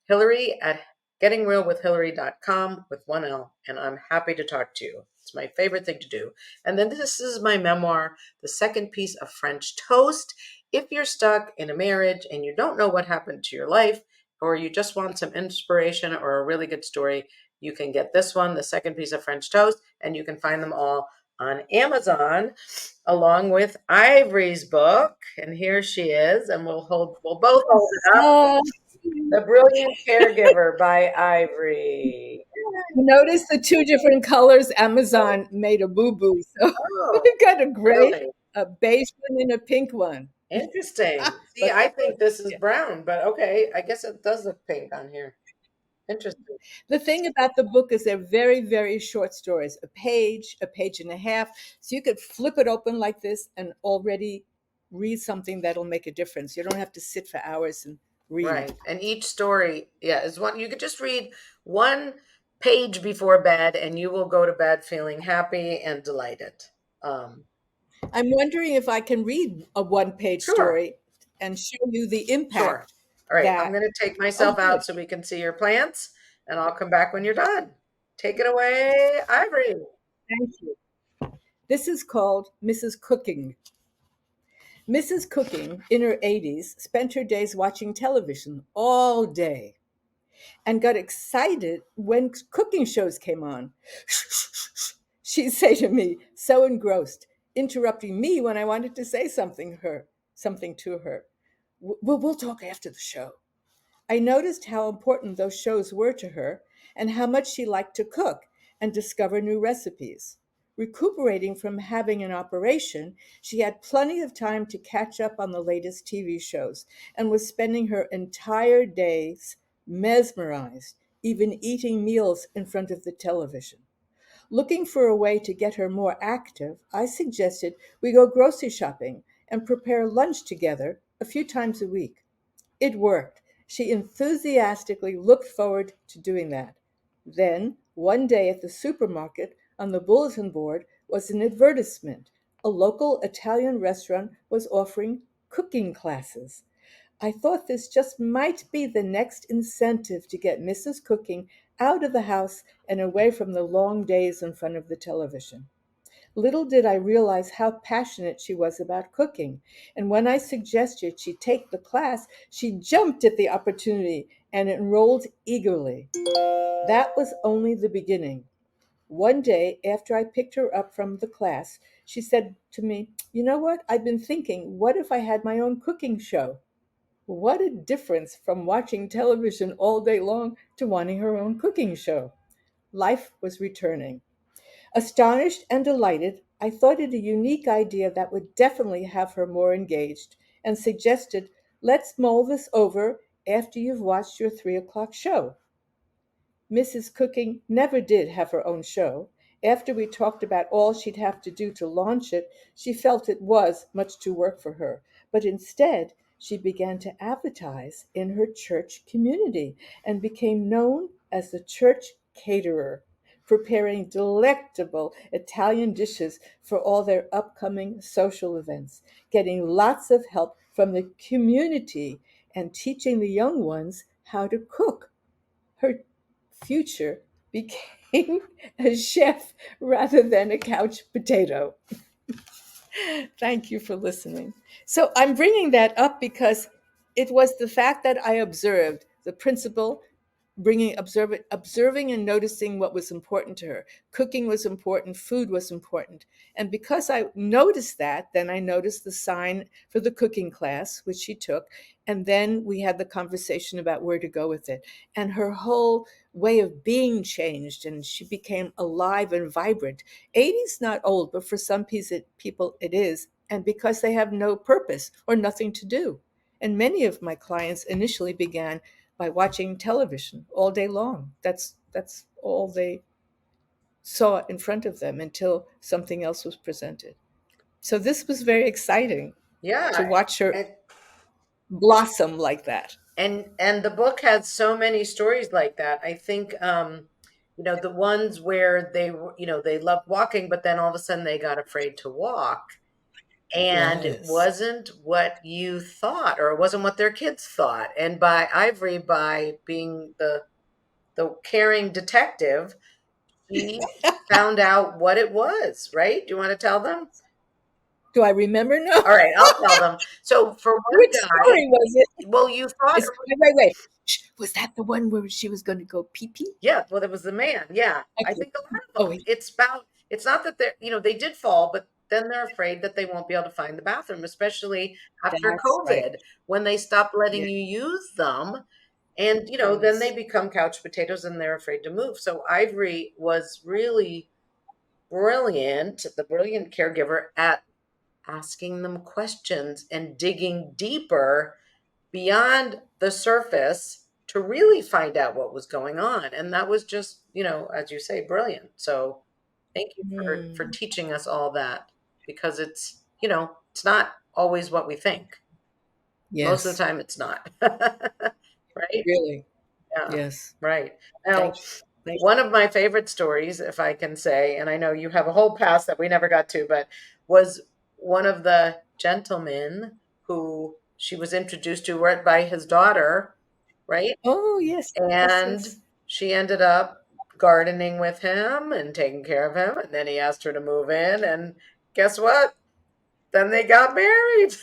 Speaker 3: Hilary, at gettingrealwithhilary.com with 1 L, and I'm happy to talk to you. It's my favorite thing to do. And then this is my memoir, The Second Piece of French Toast. If you're stuck in a marriage and you don't know what happened to your life, or you just want some inspiration or a really good story, you can get this one, The Second Piece of French Toast, and you can find them all on Amazon, along with Ivory's book. And here she is, and we'll both hold it up. The Brilliant Caregiver by Ivory.
Speaker 2: Notice the two different colors. Amazon made a boo-boo. So
Speaker 3: Oh,
Speaker 2: we've got a gray,
Speaker 3: really?
Speaker 2: a beige one, and a pink one.
Speaker 3: Interesting. See,
Speaker 2: But
Speaker 3: I think this is
Speaker 2: yeah.
Speaker 3: brown, but okay. I guess it does look pink on here. Interesting.
Speaker 2: The thing about the book is they're very, very short stories, a page and a half. So you could flip it open like this and already read something that'll make a difference. You don't have to sit for hours and read.
Speaker 3: Right. And each story, yeah, is one you could just read one page before bed and you will go to bed feeling happy and delighted. Um,
Speaker 2: I'm wondering if I can read a one-page
Speaker 3: sure,
Speaker 2: story and show you the
Speaker 3: sure.
Speaker 2: impact
Speaker 3: All right, I'm
Speaker 2: that.
Speaker 3: going to take
Speaker 2: Oh,
Speaker 3: myself
Speaker 2: good.
Speaker 3: out so we can see your plants and I'll come back when you're done. Take it away, Ivory.
Speaker 2: Thank you. This is called Mrs. Cooking. Mrs. Cooking, in her 80s, spent her days watching television all day and got excited when cooking shows came on. She'd say to me, so engrossed, interrupting me when I wanted to say something to her. We'll talk after the show. I noticed how important those shows were to her and how much she liked to cook and discover new recipes. Recuperating from having an operation, she had plenty of time to catch up on the latest TV shows and was spending her entire days mesmerized, even eating meals in front of the television. Looking for a way to get her more active, I suggested we go grocery shopping and prepare lunch together a few times a week. It worked. She enthusiastically looked forward to doing that. Then, one day at the supermarket, on the bulletin board was an advertisement. A local Italian restaurant was offering cooking classes. I thought this just might be the next incentive to get Mrs. Cooking out of the house and away from the long days in front of the television. Little did I realize how passionate she was about cooking, and when I suggested she take the class, she jumped at the opportunity and enrolled eagerly. That was only the beginning. One day, after I picked her up from the class, she said to me, "You know what? I've been thinking, what if I had my own cooking show?" What a difference from watching television all day long to wanting her own cooking show. Life was returning. Astonished and delighted, I thought it a unique idea that would definitely have her more engaged and suggested, let's mull this over after you've watched your 3 o'clock show. Mrs. Cooking never did have her own show. After we talked about all she'd have to do to launch it, she felt it was much too work for her. But instead, she began to advertise in her church community and became known as the church caterer, preparing delectable Italian dishes for all their upcoming social events, getting lots of help from the community, and teaching the young ones how to cook. Her future became a chef rather than a couch potato. Thank you for listening. So I'm bringing that up because it was the fact that I observed the principal observing and noticing what was important to her. Cooking was important, food was important. And because I noticed that, then I noticed the sign for the cooking class, which she took. And then we had the conversation about where to go with it. And her whole way of being changed, and she became alive and vibrant. 80's not old, but for some people it is. And because they have no purpose or nothing to do. And many of my clients initially began by watching television all day long. That's all they saw in front of them until something else was presented. So this was very exciting to
Speaker 3: Yeah.
Speaker 2: watch her
Speaker 3: And
Speaker 2: blossom like that.
Speaker 3: and the book has so many stories like that. I think the ones where they loved walking, but then all of a sudden they got afraid to walk. And it
Speaker 2: Yes.
Speaker 3: wasn't what you thought, or it wasn't what their kids thought. And by Ivory, by being the caring detective, she found out what it was, right? Do you want to tell them?
Speaker 2: Do I remember? No.
Speaker 3: All right, I'll tell them. So for one
Speaker 2: Which
Speaker 3: guy,
Speaker 2: story was it?
Speaker 3: well, you thought,
Speaker 2: Wait. Was that the one where she was going to go pee pee?
Speaker 3: yeah, well, it was the man. Yeah. I
Speaker 2: Okay.
Speaker 3: think a lot
Speaker 2: Oh,
Speaker 3: of them, it's not that they did fall, but then they're afraid that they won't be able to find the bathroom, especially after
Speaker 2: that's right.
Speaker 3: COVID, when they stopped letting
Speaker 2: Yeah.
Speaker 3: you use them. And, then they
Speaker 2: Yes.
Speaker 3: become couch potatoes and they're afraid to move. So Ivory was really brilliant, the brilliant caregiver, at asking them questions and digging deeper beyond the surface to really find out what was going on. And that was just, as you say, brilliant. So thank you for
Speaker 2: Mm.
Speaker 3: teaching us all that, because it's not always what we think. Most of the
Speaker 2: Yes.
Speaker 3: time it's not. Right?
Speaker 2: Really.
Speaker 3: Yeah.
Speaker 2: Yes.
Speaker 3: Right.
Speaker 2: Thank
Speaker 3: Now,
Speaker 2: you. Thank
Speaker 3: one of my favorite stories, if I can say, and I know you have a whole past that we never got to, but was one of the gentlemen who she was introduced to right by his daughter, right?
Speaker 2: Oh, yes. Yes.
Speaker 3: And
Speaker 2: Yes.
Speaker 3: she ended up gardening with him and taking care of him. And then he asked her to move in. And guess what? Then they got married.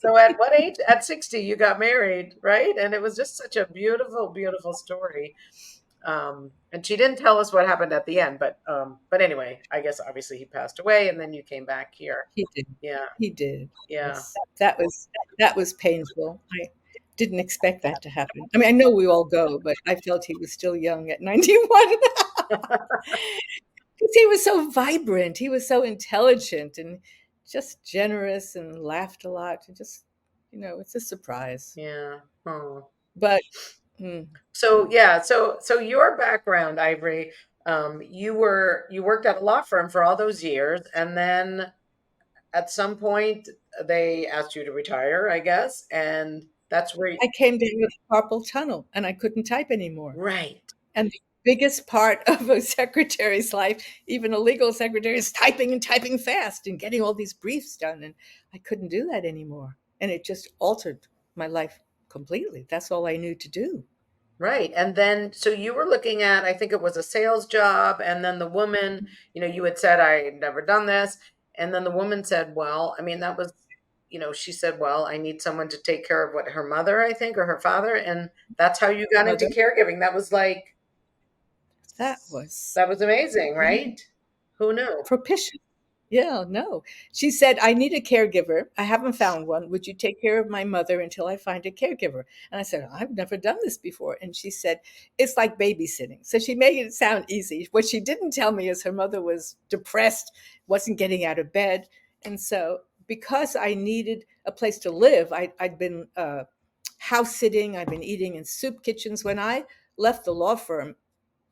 Speaker 3: So at what age? At 60, you got married, right? And it was just such a beautiful, beautiful story. And she didn't tell us what happened at the end, but anyway, I guess obviously he passed away and then you came back here.
Speaker 2: He did.
Speaker 3: Yeah,
Speaker 2: He did.
Speaker 3: yeah.
Speaker 2: Yes. That was painful. I didn't expect that to happen. I mean, I know we all go, but I felt he was still young at 91. Because he was so vibrant. He was so intelligent and just generous and laughed a lot. And just, it's a surprise.
Speaker 3: Yeah. Oh.
Speaker 2: But mm,
Speaker 3: So yeah, so your background, Ivory, you worked at a law firm for all those years, and then at some point they asked you to retire, I guess, and that's where
Speaker 2: I came down with carpal tunnel and I couldn't type anymore.
Speaker 3: right.
Speaker 2: And the biggest part of a secretary's life, even a legal secretary, is typing and typing fast and getting all these briefs done. And I couldn't do that anymore. And it just altered my life completely. That's all I knew to do.
Speaker 3: Right. And then, so you were looking at, I think it was a sales job. And then the woman, you had said, I had never done this. And then the woman said, well, I mean, that was, she said, well, I need someone to take care of what her mother, I think, or her father. And that's how you got into
Speaker 2: Mother,
Speaker 3: caregiving.
Speaker 2: that was
Speaker 3: That was amazing,
Speaker 2: yeah,
Speaker 3: right? Who knew?
Speaker 2: propitious. Yeah, no. She said, I need a caregiver. I haven't found one. Would you take care of my mother until I find a caregiver? And I said, I've never done this before. And she said, it's like babysitting. So she made it sound easy. What she didn't tell me is her mother was depressed, wasn't getting out of bed. And so, because I needed a place to live, I'd been house sitting, I'd been eating in soup kitchens. When I left the law firm,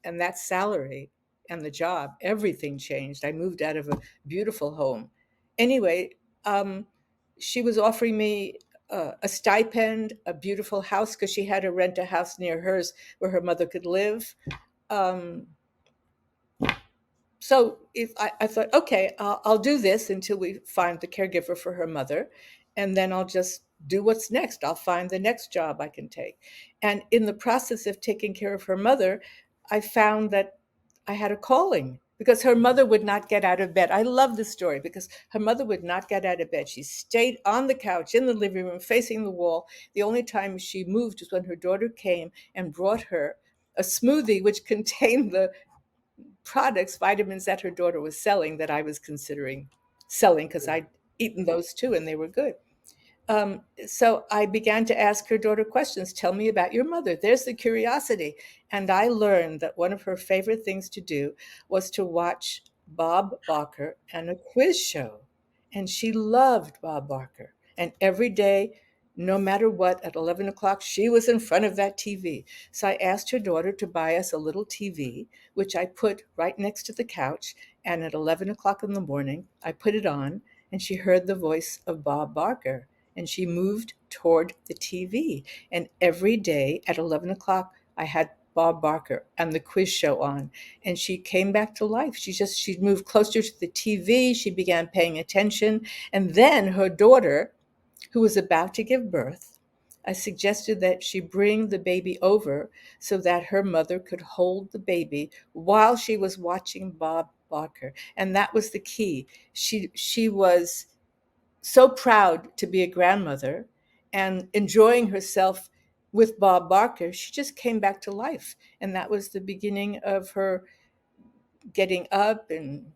Speaker 2: and that salary and the job, everything changed. I moved out of a beautiful home. Anyway, um, she was offering me a stipend, a beautiful house, because she had to rent a house near hers where her mother could live. Um, so if I thought, okay, I'll do this until we find the caregiver for her mother, and then I'll just do what's next. I'll find the next job I can take. And in the process of taking care of her mother, I found that I had a calling, because her mother would not get out of bed. I love this story because her mother would not get out of bed. She stayed on the couch in the living room facing the wall. The only time she moved was when her daughter came and brought her a smoothie which contained the products, vitamins that her daughter was selling, that I was considering selling because I'd eaten those too and they were good. So I began to ask her daughter questions. Tell me about your mother. There's the curiosity. And I learned that one of her favorite things to do was to watch Bob Barker and a quiz show. And she loved Bob Barker. And every day, no matter what, at 11 o'clock, she was in front of that TV. So I asked her daughter to buy us a little TV, which I put right next to the couch. And at 11 o'clock in the morning, I put it on, and she heard the voice of Bob Barker, and she moved toward the TV. And every day at 11 o'clock, I had Bob Barker and the quiz show on. And she came back to life. She moved closer to the TV. She began paying attention. And then her daughter, who was about to give birth, I suggested that she bring the baby over so that her mother could hold the baby while she was watching Bob Barker. And that was the key. She was so proud to be a grandmother and enjoying herself with Bob Barker. She just came back to life. And that was the beginning of her getting up and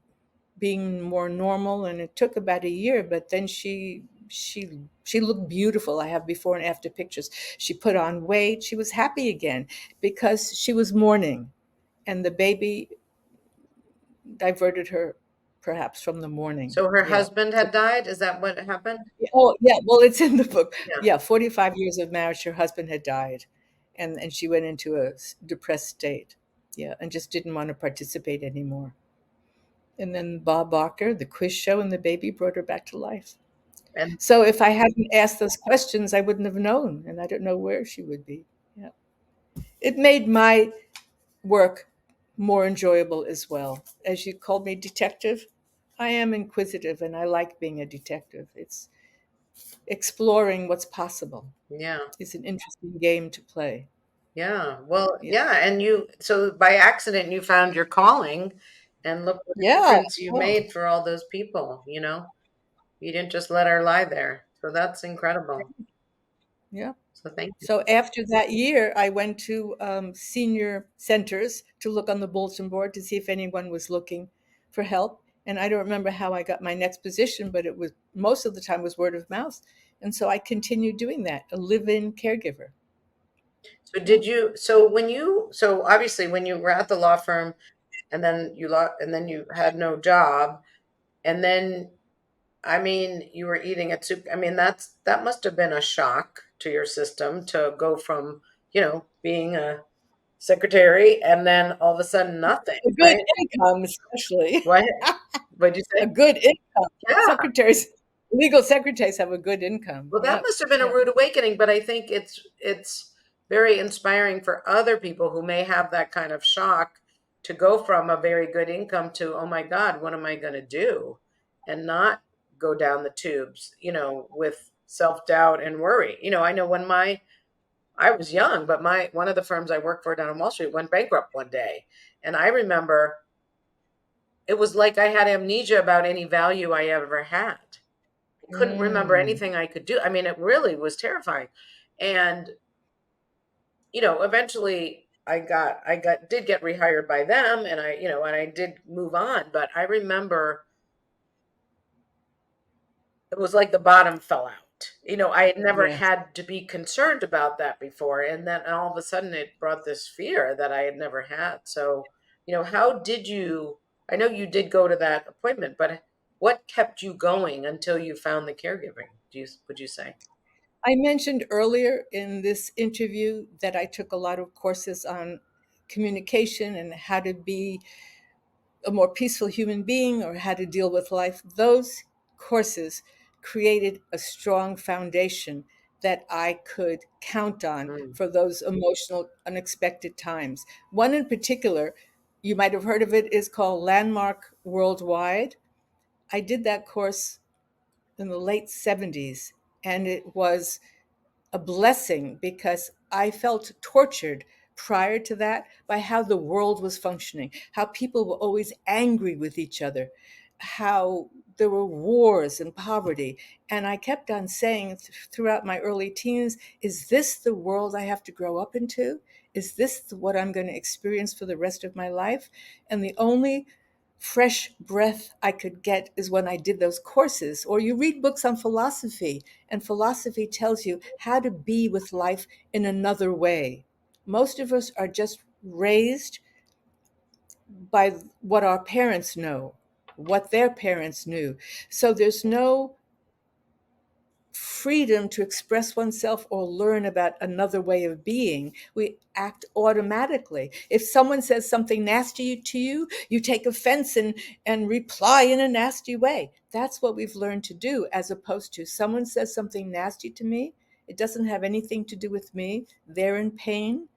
Speaker 2: being more normal. And it took about a year, but then she she looked beautiful. I have before and after pictures. She put on weight. She was happy again because she was mourning, and the baby diverted her perhaps from the mourning.
Speaker 3: So her
Speaker 2: Yeah.
Speaker 3: husband had died? Is that what happened?
Speaker 2: Oh, yeah. Well, it's in the book.
Speaker 3: Yeah.
Speaker 2: Yeah, 45 years of marriage, her husband had died, and she went into a depressed state. Yeah, and just didn't want to participate anymore. And then Bob Barker, the quiz show, and the baby brought her back to life.
Speaker 3: And
Speaker 2: So if I hadn't asked those questions, I wouldn't have known, and I don't know where she would be. Yeah. It made my work more enjoyable as well. As you called me detective, I am inquisitive and I like being a detective. It's exploring what's possible.
Speaker 3: yeah.
Speaker 2: It's an interesting game to play.
Speaker 3: Yeah. Well,
Speaker 2: Yeah.
Speaker 3: yeah. And so by accident, you found your calling, and look what a
Speaker 2: Yeah.
Speaker 3: difference you
Speaker 2: Oh,
Speaker 3: made for all those people, you know? You didn't just let her lie there. So that's incredible.
Speaker 2: yeah.
Speaker 3: So thank you.
Speaker 2: So after that year, I went to senior centers to look on the bulletin board to see if anyone was looking for help. And I don't remember how I got my next position, but it was most of the time was word of mouth. And so I continued doing that, a live-in caregiver.
Speaker 3: So so obviously when you were at the law firm and then and then you had no job, and then, I mean, you were eating at soup. I mean, that must have been a shock to your system to go from, being a secretary and then all of a sudden nothing,
Speaker 2: A good
Speaker 3: right?
Speaker 2: income, especially.
Speaker 3: What? What'd you
Speaker 2: A
Speaker 3: say?
Speaker 2: good income.
Speaker 3: Yeah.
Speaker 2: Secretaries, legal secretaries have a good income.
Speaker 3: Well, that
Speaker 2: Yep.
Speaker 3: must have been a
Speaker 2: Yep.
Speaker 3: rude awakening, but I think it's very inspiring for other people who may have that kind of shock to go from a very good income to, oh my God, what am I going to do? And not go down the tubes, with self-doubt and worry. I know I was young, but one of the firms I worked for down on Wall Street went bankrupt one day. And I remember it was like I had amnesia about any value I ever had. Couldn't remember
Speaker 2: Mm,
Speaker 3: anything I could do. I mean, it really was terrifying. And, eventually did get rehired by them, and I did move on, but I remember it was like the bottom fell out. I had never
Speaker 2: yes.
Speaker 3: had to be concerned about that before. And then all of a sudden it brought this fear that I had never had. So, how did I know you did go to that appointment, but what kept you going until you found the caregiving? Would you say?
Speaker 2: I mentioned earlier in this interview that I took a lot of courses on communication and how to be a more peaceful human being or how to deal with life. Those courses created a strong foundation that I could count on
Speaker 3: Mm,
Speaker 2: for those emotional, unexpected times. One in particular, you might have heard of it, is called Landmark Worldwide. I did that course in the late 70s, and it was a blessing because I felt tortured prior to that by how the world was functioning, how people were always angry with each other, how there were wars and poverty. And I kept on saying throughout my early teens, is this the world I have to grow up into? Is this what I'm going to experience for the rest of my life? And the only fresh breath I could get is when I did those courses, or you read books on philosophy, and philosophy tells you how to be with life in another way. Most of us are just raised by what our parents know, what their parents knew. So there's no freedom to express oneself or learn about another way of being. We act automatically. If someone says something nasty to you, you take offense and reply in a nasty way. That's what we've learned to do, as opposed to someone says something nasty to me. It doesn't have anything to do with me. They're in pain.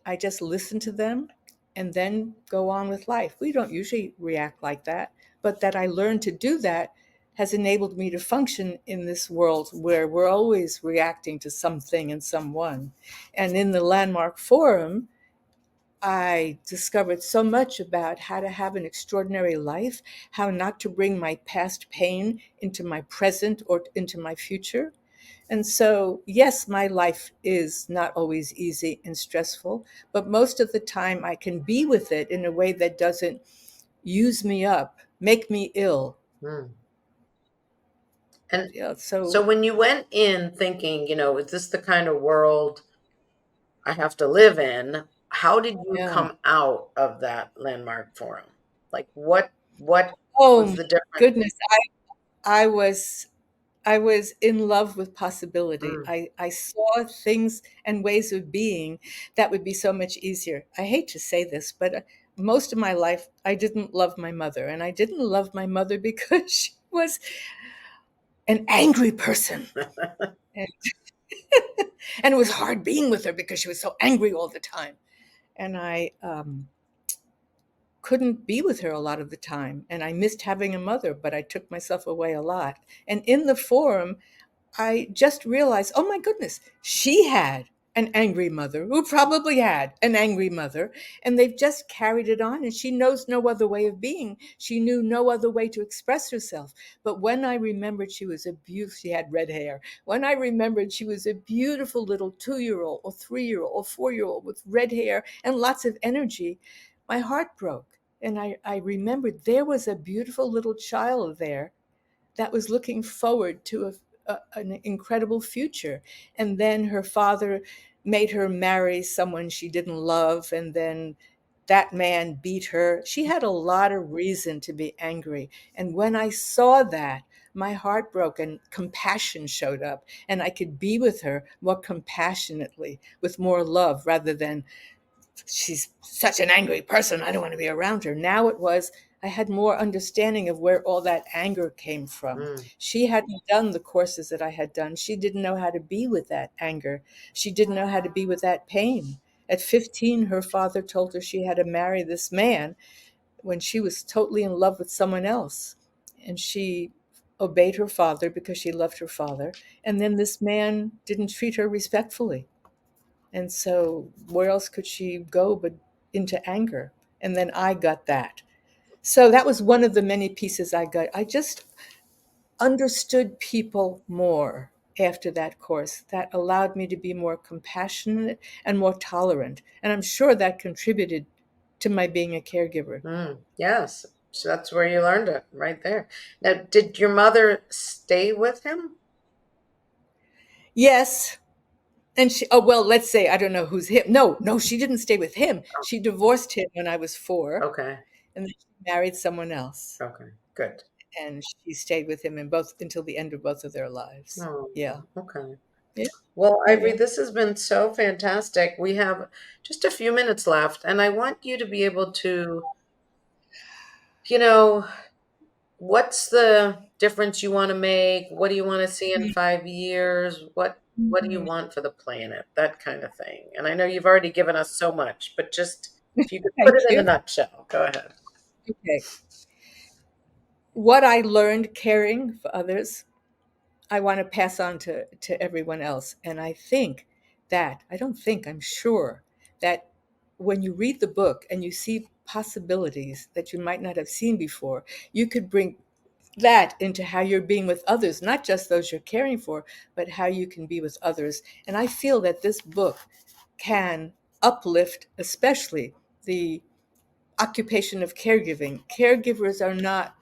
Speaker 2: I just listen to them and then go on with life. We don't usually react like that, but that I learned to do that has enabled me to function in this world where we're always reacting to something and someone. And in the Landmark Forum, I discovered so much about how to have an extraordinary life, how not to bring my past pain into my present or into my future. And so, yes, my life is not always easy and stressful, but most of the time I can be with it in a way that doesn't use me up, make me ill.
Speaker 3: mm. And
Speaker 2: Yeah,
Speaker 3: so when you went in thinking, is this the kind of world I have to live in? How did you
Speaker 2: yeah.
Speaker 3: come out of that landmark forum? Like what
Speaker 2: Oh
Speaker 3: was
Speaker 2: my
Speaker 3: the difference?
Speaker 2: goodness. I was I was in love with possibility.
Speaker 3: Mm.
Speaker 2: I saw things and ways of being that would be so much easier. I hate to say this, but most of my life I didn't love my mother, and I didn't love my mother because she was an angry person. And, and it was hard being with her because she was so angry all the time. And I couldn't be with her a lot of the time. And I missed having a mother, but I took myself away a lot. And in the forum, I just realized, oh my goodness, she had an angry mother who probably had an angry mother, and they've just carried it on. And she knows no other way of being. She knew no other way to express herself. But when I remembered she had red hair. When I remembered she was a beautiful little 2-year-old or 3-year-old or 4-year-old with red hair and lots of energy, my heart broke. And I remembered there was a beautiful little child there that was looking forward to an incredible future. And then her father made her marry someone she didn't love. And then that man beat her. She had a lot of reason to be angry. And when I saw that, my heart broke and compassion showed up. And I could be with her more compassionately, with more love, rather than she's such an angry person, I don't want to be around her. Now it was, I had more understanding of where all that anger came from.
Speaker 3: Mm.
Speaker 2: She hadn't done the courses that I had done. She didn't know how to be with that anger. She didn't know how to be with that pain. At 15, her father told her she had to marry this man when she was totally in love with someone else. And she obeyed her father because she loved her father. And then this man didn't treat her respectfully. And so where else could she go but into anger? And then I got that. So that was one of the many pieces I got. I just understood people more after that course. That allowed me to be more compassionate and more tolerant. And I'm sure that contributed to my being a caregiver.
Speaker 3: Mm. Yes. So that's where you learned it, right there. Now, did your mother stay with him?
Speaker 2: Yes. And she, oh, well, let's say, I don't know who's him. No, she didn't stay with him. She divorced him when I was 4,
Speaker 3: Okay.
Speaker 2: and then she married someone else.
Speaker 3: Okay. Good.
Speaker 2: And she stayed with him in both until the end of both of their lives.
Speaker 3: Oh,
Speaker 2: Yeah.
Speaker 3: okay.
Speaker 2: Yeah.
Speaker 3: Well,
Speaker 2: Yeah.
Speaker 3: Ivory,
Speaker 2: Yeah.
Speaker 3: this has been so fantastic. We have just a few minutes left, and I want you to be able to, you know, what's the difference you want to make? What do you want to see in 5 years? What do you
Speaker 2: Mhm.
Speaker 3: want for the planet? That kind of thing. And I know you've already given us so much, but just if you could put
Speaker 2: Thank
Speaker 3: it in a
Speaker 2: you.
Speaker 3: nutshell, go ahead.
Speaker 2: Okay. What I learned caring for others, I want to pass on to everyone else. And I don't think, I'm sure that when you read the book and you see possibilities that you might not have seen before, you could bring that into how you're being with others, not just those you're caring for, but how you can be with others. And I feel that this book can uplift, especially the occupation of caregiving. Caregivers are not,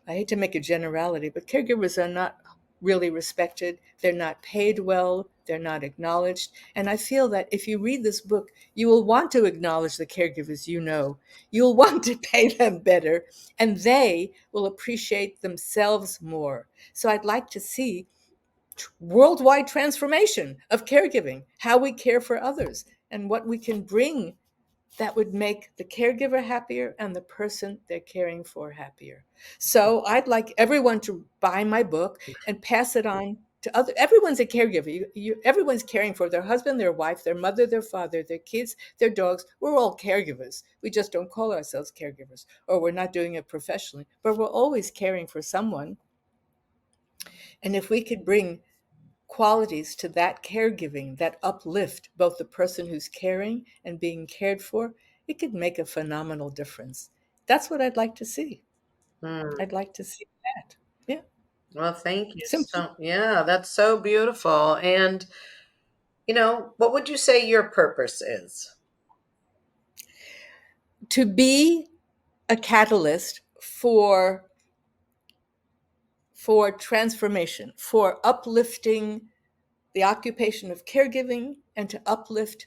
Speaker 2: I hate to make a generality, but caregivers are not really respected. They're not paid well. They're not acknowledged. And I feel that if you read this book, you will want to acknowledge the caregivers you know. You'll want to pay them better, and they will appreciate themselves more. So I'd like to see worldwide transformation of caregiving, how we care for others, and what we can bring that would make the caregiver happier and the person they're caring for happier. So I'd like everyone to buy my book and pass it on to other. Everyone's a caregiver. Everyone's caring for their husband, their wife, their mother, their father, their kids, their dogs. We're all caregivers. We just don't call ourselves caregivers, or we're not doing it professionally, but we're always caring for someone. And if we could bring qualities to that caregiving that uplift both the person who's caring and being cared for, it could make a phenomenal difference. That's what I'd like to see.
Speaker 3: Hmm.
Speaker 2: I'd like to see that. Yeah.
Speaker 3: Well, thank you
Speaker 2: Simple.
Speaker 3: so, yeah, that's so beautiful. And, what would you say your purpose is?
Speaker 2: To be a catalyst for transformation, for uplifting the occupation of caregiving and to uplift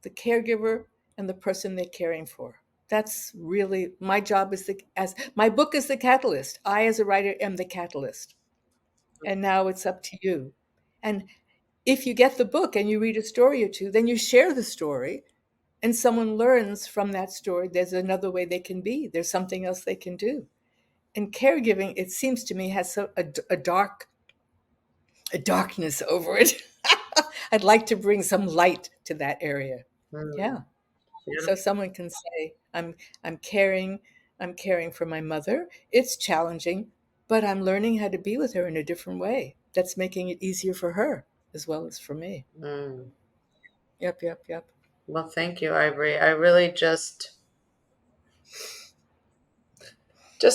Speaker 2: the caregiver and the person they're caring for. That's really my job. As my book is the catalyst. I, as a writer, am the catalyst. And now it's up to you. And if you get the book and you read a story or two, then you share the story and someone learns from that story. There's another way they can be. There's something else they can do. And caregiving, it seems to me, has a darkness over it. I'd like to bring some light to that area. Yeah. So someone can say, I'm caring for my mother. It's challenging, but I'm learning how to be with her in a different way. That's making it easier for her as well as for me. Yep.
Speaker 3: Well, thank you, Ivory. I really just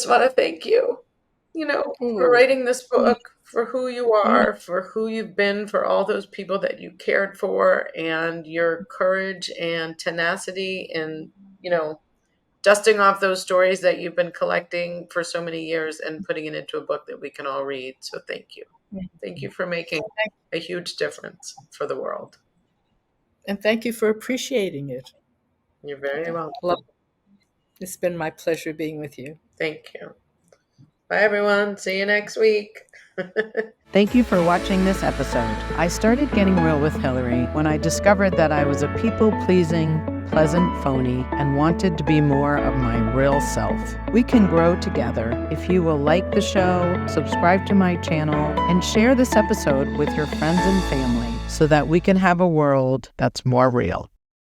Speaker 3: want to thank you, for writing this book, for who you are, for who you've been, for all those people that you cared for, and your courage and tenacity in, dusting off those stories that you've been collecting for so many years and putting it into a book that we can all read. So thank you. Thank you for making a huge difference for the world.
Speaker 2: And thank you for appreciating it.
Speaker 3: You're very welcome.
Speaker 2: It's been my pleasure being with you.
Speaker 3: Thank you. Bye, everyone. See you next week.
Speaker 1: Thank you for watching this episode. I started getting real with Hilary when I discovered that I was a people-pleasing, pleasant phony and wanted to be more of my real self. We can grow together if you will like the show, subscribe to my channel, and share this episode with your friends and family so that we can have a world that's more real.